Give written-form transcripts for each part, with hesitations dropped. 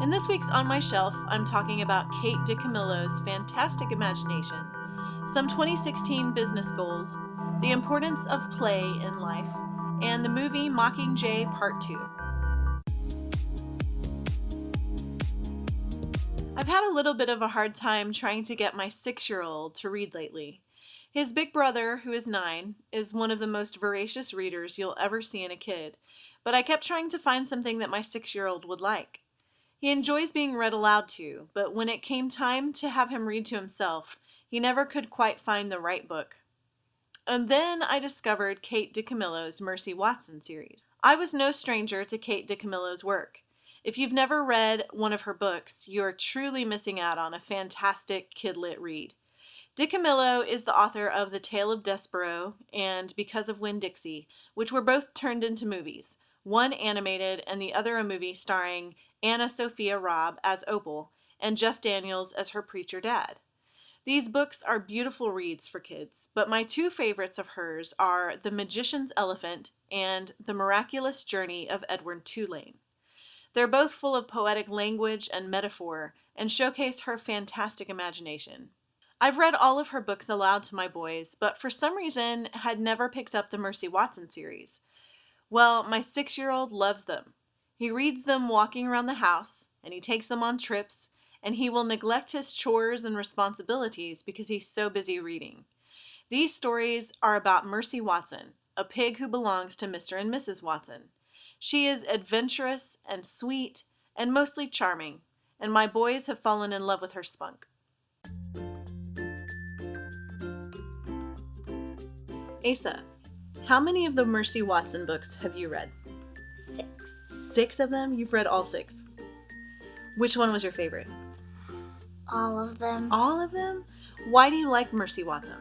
In this week's On My Shelf, I'm talking about Kate DiCamillo's fantastic imagination, some 2016 business goals, the importance of play in life, and the movie Mockingjay Part 2. I've had a little bit of a hard time trying to get my 6-year-old to read lately. His big brother, who is 9, is one of the most voracious readers you'll ever see in a kid, but I kept trying to find something that my 6-year-old would like. He enjoys being read aloud to, but when it came time to have him read to himself, he never could quite find the right book. And then I discovered Kate DiCamillo's Mercy Watson series. I was no stranger to Kate DiCamillo's work. If you've never read one of her books, you're truly missing out on a fantastic kid-lit read. DiCamillo is the author of The Tale of Despereaux and Because of Winn-Dixie, which were both turned into movies, one animated and the other a movie starring Anna Sophia Robb as Opal and Jeff Daniels as her preacher dad. These books are beautiful reads for kids, but my two favorites of hers are The Magician's Elephant and The Miraculous Journey of Edward Tulane. They're both full of poetic language and metaphor and showcase her fantastic imagination. I've read all of her books aloud to my boys, but for some reason had never picked up the Mercy Watson series. Well, my 6-year-old loves them. He reads them walking around the house, and he takes them on trips, and he will neglect his chores and responsibilities because he's so busy reading. These stories are about Mercy Watson, a pig who belongs to Mr. and Mrs. Watson. She is adventurous and sweet and mostly charming, and my boys have fallen in love with her spunk. Asa, how many of the Mercy Watson books have you read? 6. 6 of them? You've read all 6. Which one was your favorite? All of them. All of them? Why do you like Mercy Watson?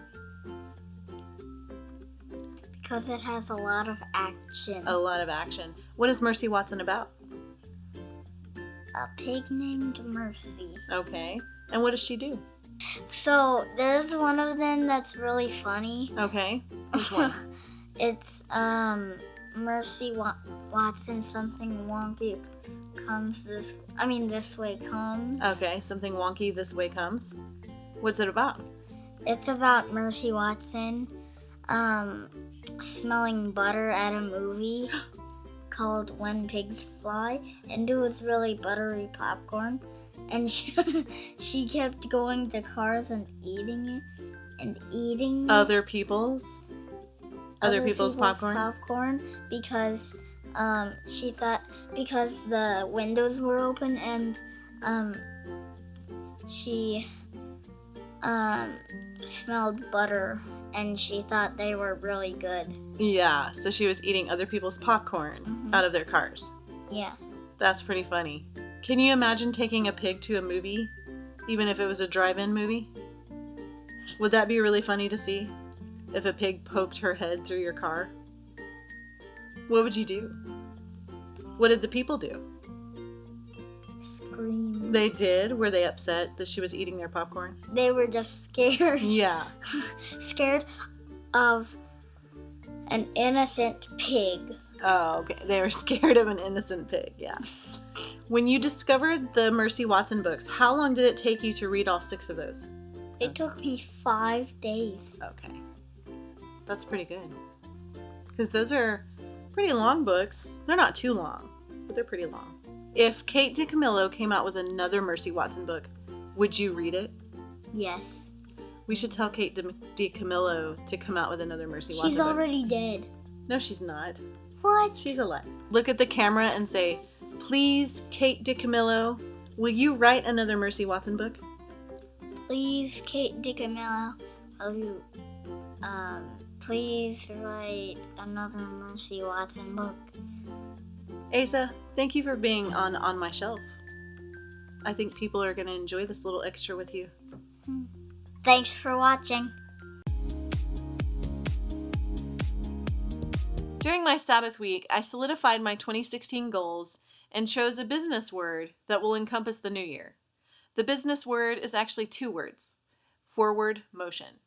Because it has a lot of action. A lot of action. What is Mercy Watson about? A pig named Mercy. Okay. And what does she do? So, there's one of them that's really funny. Okay. Which one? It's, Mercy Watson, something wonky comes this way comes. Okay, something wonky this way comes. What's it about? It's about Mercy Watson, smelling butter at a movie called When Pigs Fly, and it was really buttery popcorn, and she kept going to cars and eating it, and eating Other people's popcorn? Because she thought, because the windows were open, and she smelled butter, and she thought they were really good. Yeah, so she was eating other people's popcorn out of their cars. Yeah. That's pretty funny. Can you imagine taking a pig to a movie, even if it was a drive-in movie? Would that be really funny to see? If a pig poked her head through your car? What would you do? What did the people do? Scream. They did? Were they upset that she was eating their popcorn? They were just scared. Yeah. Scared of an innocent pig. Oh, okay. They were scared of an innocent pig, yeah. When you discovered the Mercy Watson books, how long did it take you to read all 6 of those? It took me 5 days. Okay. That's pretty good. Because those are pretty long books. They're not too long, but they're pretty long. If Kate DiCamillo came out with another Mercy Watson book, would you read it? Yes. We should tell Kate DiCamillo to come out with another Mercy Watson book. She's already dead. No, she's not. What? She's alive. Look at the camera and say, "Please, Kate DiCamillo, will you write another Mercy Watson book?" Please, Kate DiCamillo, will you, please write another Mercy Watson book. Asa, thank you for being on My Shelf. I think people are going to enjoy this little extra with you. Thanks for watching. During my Sabbath week, I solidified my 2016 goals and chose a business word that will encompass the new year. The business word is actually 2 words: forward motion.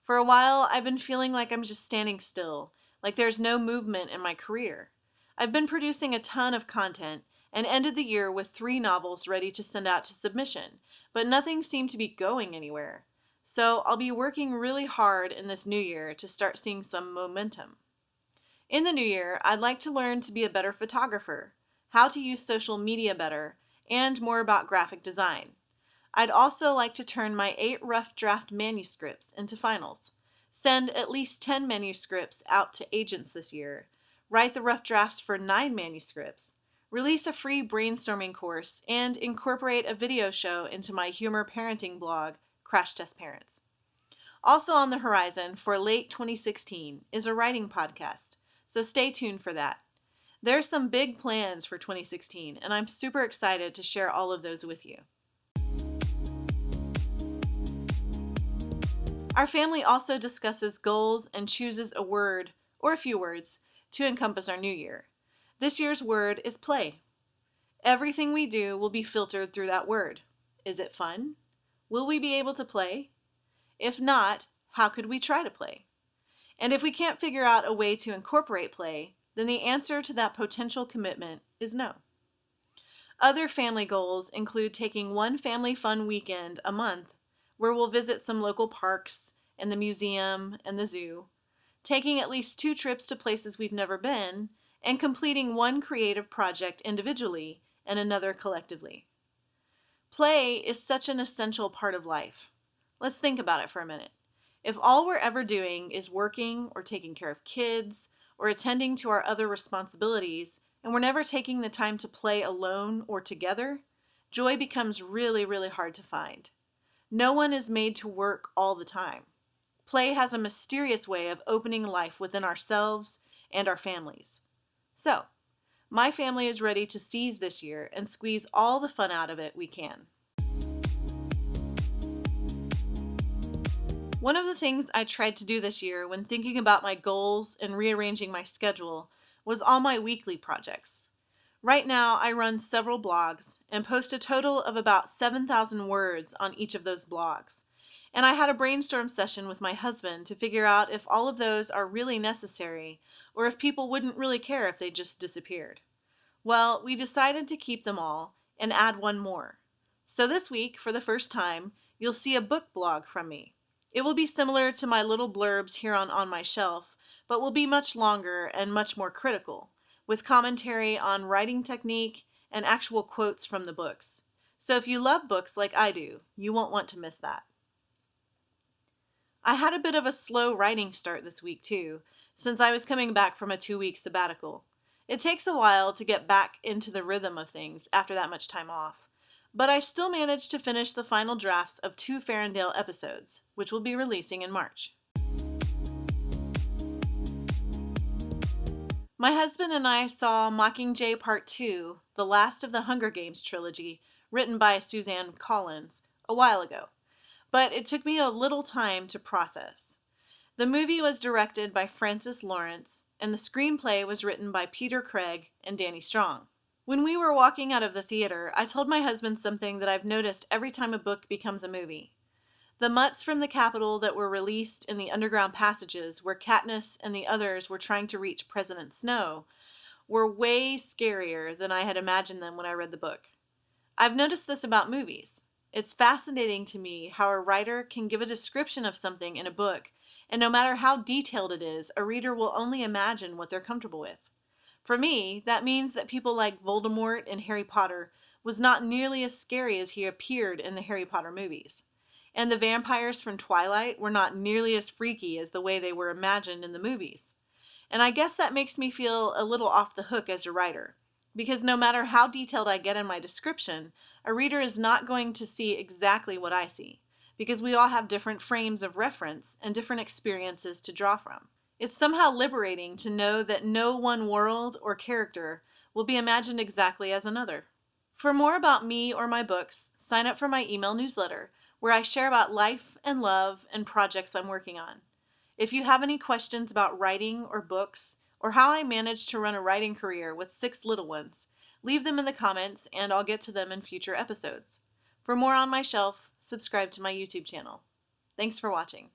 For a while, I've been feeling like I'm just standing still, like there's no movement in my career. I've been producing a ton of content, and ended the year with 3 novels ready to send out to submission, but nothing seemed to be going anywhere. So I'll be working really hard in this new year to start seeing some momentum. In the new year, I'd like to learn to be a better photographer, how to use social media better, and more about graphic design. I'd also like to turn my 8 rough draft manuscripts into finals, send at least 10 manuscripts out to agents this year, write the rough drafts for 9 manuscripts, release a free brainstorming course, and incorporate a video show into my humor parenting blog, Crash Test Parents. Also on the horizon for late 2016 is a writing podcast, so stay tuned for that. There's some big plans for 2016, and I'm super excited to share all of those with you. Our family also discusses goals and chooses a word, or a few words, to encompass our new year. This year's word is play. Everything we do will be filtered through that word. Is it fun? Will we be able to play? If not, how could we try to play? And if we can't figure out a way to incorporate play, then the answer to that potential commitment is no. Other family goals include taking one family fun weekend a month where we'll visit some local parks and the museum and the zoo, taking at least 2 trips to places we've never been, and completing one creative project individually and another collectively. Play is such an essential part of life. Let's think about it for a minute. If all we're ever doing is working or taking care of kids or attending to our other responsibilities, and we're never taking the time to play alone or together, joy becomes really, really hard to find. No one is made to work all the time. Play has a mysterious way of opening life within ourselves and our families. So, my family is ready to seize this year and squeeze all the fun out of it we can. One of the things I tried to do this year when thinking about my goals and rearranging my schedule was all my weekly projects. Right now, I run several blogs and post a total of about 7,000 words on each of those blogs. And I had a brainstorm session with my husband to figure out if all of those are really necessary or if people wouldn't really care if they just disappeared. Well, we decided to keep them all and add one more. So this week, for the first time, you'll see a book blog from me. It will be similar to my little blurbs here on my shelf, but will be much longer and much more critical, with commentary on writing technique and actual quotes from the books. So if you love books like I do, you won't want to miss that. I had a bit of a slow writing start this week too, since I was coming back from a 2-week sabbatical. It takes a while to get back into the rhythm of things after that much time off. But I still managed to finish the final drafts of 2 Ferndale episodes, which will be releasing in March. My husband and I saw Mockingjay Part 2, the last of the Hunger Games trilogy, written by Suzanne Collins, a while ago. But it took me a little time to process. The movie was directed by Francis Lawrence, and the screenplay was written by Peter Craig and Danny Strong. When we were walking out of the theater, I told my husband something that I've noticed every time a book becomes a movie. The mutts from the Capitol that were released in the underground passages where Katniss and the others were trying to reach President Snow were way scarier than I had imagined them when I read the book. I've noticed this about movies. It's fascinating to me how a writer can give a description of something in a book, and no matter how detailed it is, a reader will only imagine what they're comfortable with. For me, that means that people like Voldemort in Harry Potter was not nearly as scary as he appeared in the Harry Potter movies. And the vampires from Twilight were not nearly as freaky as the way they were imagined in the movies. And I guess that makes me feel a little off the hook as a writer, because no matter how detailed I get in my description, a reader is not going to see exactly what I see, because we all have different frames of reference and different experiences to draw from. It's somehow liberating to know that no one world or character will be imagined exactly as another. For more about me or my books, sign up for my email newsletter, where I share about life and love and projects I'm working on. If you have any questions about writing or books, or how I managed to run a writing career with 6 little ones, leave them in the comments and I'll get to them in future episodes. For more on my shelf, subscribe to my YouTube channel. Thanks for watching.